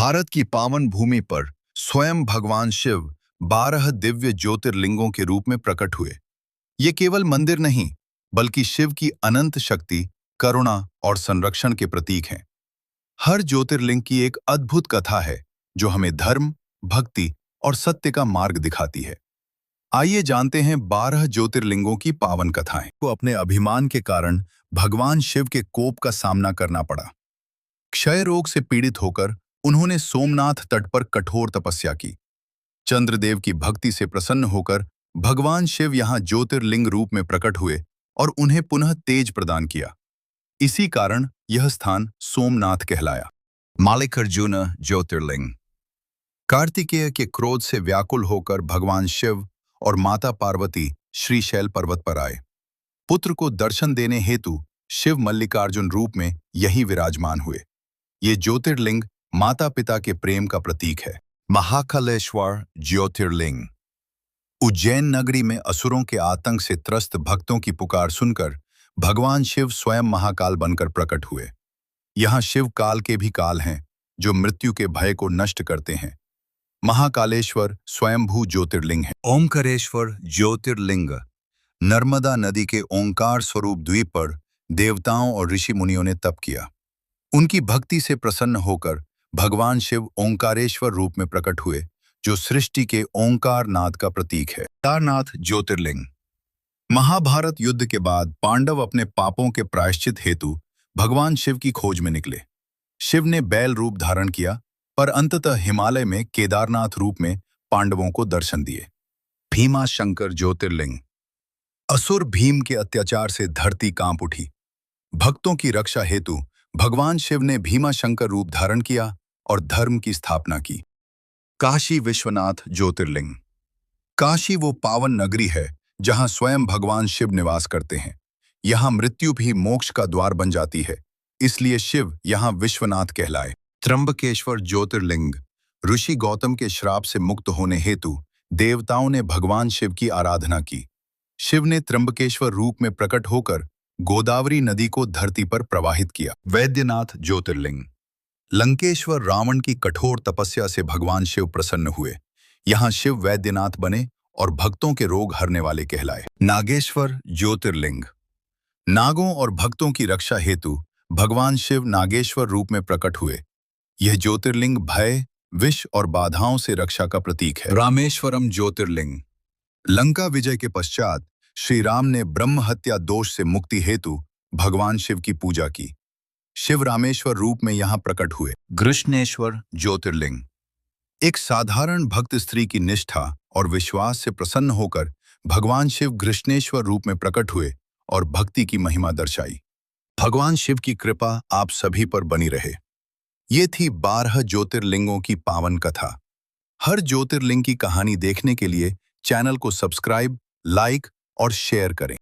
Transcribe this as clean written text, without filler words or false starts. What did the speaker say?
भारत की पावन भूमि पर स्वयं भगवान शिव 12 दिव्य ज्योतिर्लिंगों के रूप में प्रकट हुए। ये केवल मंदिर नहीं, बल्कि शिव की अनंत शक्ति, करुणा और संरक्षण के प्रतीक हैं। हर ज्योतिर्लिंग की एक अद्भुत कथा है, जो हमें धर्म, भक्ति और सत्य का मार्ग दिखाती है। आइए जानते हैं 12 ज्योतिर्लिंगों की पावन कथाएं। को अपने अभिमान के कारण भगवान शिव के कोप का सामना करना पड़ा। क्षय रोग से पीड़ित होकर उन्होंने सोमनाथ तट पर कठोर तपस्या की। चंद्रदेव की भक्ति से प्रसन्न होकर भगवान शिव यहाँ ज्योतिर्लिंग रूप में प्रकट हुए और उन्हें पुनः तेज प्रदान किया। इसी कारण यह स्थान सोमनाथ कहलाया। मल्लिकार्जुन ज्योतिर्लिंग। कार्तिकेय के क्रोध से व्याकुल होकर भगवान शिव और माता पार्वती श्रीशैल पर्वत पर आए। पुत्र को दर्शन देने हेतु शिव मल्लिकार्जुन रूप में यहीं विराजमान हुए। ये ज्योतिर्लिंग माता पिता के प्रेम का प्रतीक है। महाकालेश्वर ज्योतिर्लिंग। उज्जैन नगरी में असुरों के आतंक से त्रस्त भक्तों की पुकार सुनकर भगवान शिव स्वयं महाकाल बनकर प्रकट हुए। यहाँ शिव काल के भी काल हैं, जो मृत्यु के भय को नष्ट करते हैं। महाकालेश्वर स्वयंभू ज्योतिर्लिंग है। ओमकारेश्वर ज्योतिर्लिंग। नर्मदा नदी के ओंकार स्वरूप द्वीप पर देवताओं और ऋषि मुनियों ने तप किया। उनकी भक्ति से प्रसन्न होकर भगवान शिव ओंकारेश्वर रूप में प्रकट हुए, जो सृष्टि के ओंकार नाद का प्रतीक है। केदारनाथ ज्योतिर्लिंग। महाभारत युद्ध के बाद पांडव अपने पापों के प्रायश्चित हेतु भगवान शिव की खोज में निकले। शिव ने बैल रूप धारण किया, पर अंततः हिमालय में केदारनाथ रूप में पांडवों को दर्शन दिए। भीमाशंकर ज्योतिर्लिंग। असुर भीम के अत्याचार से धरती कांप उठी। भक्तों की रक्षा हेतु भगवान शिव ने भीमाशंकर रूप धारण किया और धर्म की स्थापना की। काशी विश्वनाथ ज्योतिर्लिंग। काशी वो पावन नगरी है जहां स्वयं भगवान शिव निवास करते हैं। यहाँ मृत्यु भी मोक्ष का द्वार बन जाती है, इसलिए शिव यहाँ विश्वनाथ कहलाए। त्र्यंबकेश्वर ज्योतिर्लिंग। ऋषि गौतम के श्राप से मुक्त होने हेतु देवताओं ने भगवान शिव की आराधना की। शिव ने त्र्यंबकेश्वर रूप में प्रकट होकर गोदावरी नदी को धरती पर प्रवाहित किया। वैद्यनाथ ज्योतिर्लिंग। लंकेश्वर रावण की कठोर तपस्या से भगवान शिव प्रसन्न हुए। यहाँ शिव वैद्यनाथ बने और भक्तों के रोग हरने वाले कहलाए। नागेश्वर ज्योतिर्लिंग। नागों और भक्तों की रक्षा हेतु भगवान शिव नागेश्वर रूप में प्रकट हुए। यह ज्योतिर्लिंग भय, विष और बाधाओं से रक्षा का प्रतीक है। रामेश्वरम ज्योतिर्लिंग। लंका विजय के पश्चात श्री राम ने ब्रह्म हत्या दोष से मुक्ति हेतु भगवान शिव की पूजा की। शिव रामेश्वर रूप में यहाँ प्रकट हुए। घृष्णेश्वर ज्योतिर्लिंग। एक साधारण भक्त स्त्री की निष्ठा और विश्वास से प्रसन्न होकर भगवान शिव घृष्णेश्वर रूप में प्रकट हुए और भक्ति की महिमा दर्शाई। भगवान शिव की कृपा आप सभी पर बनी रहे। ये थी 12 ज्योतिर्लिंगों की पावन कथा। हर ज्योतिर्लिंग की कहानी देखने के लिए चैनल को सब्सक्राइब, लाइक और शेयर करें।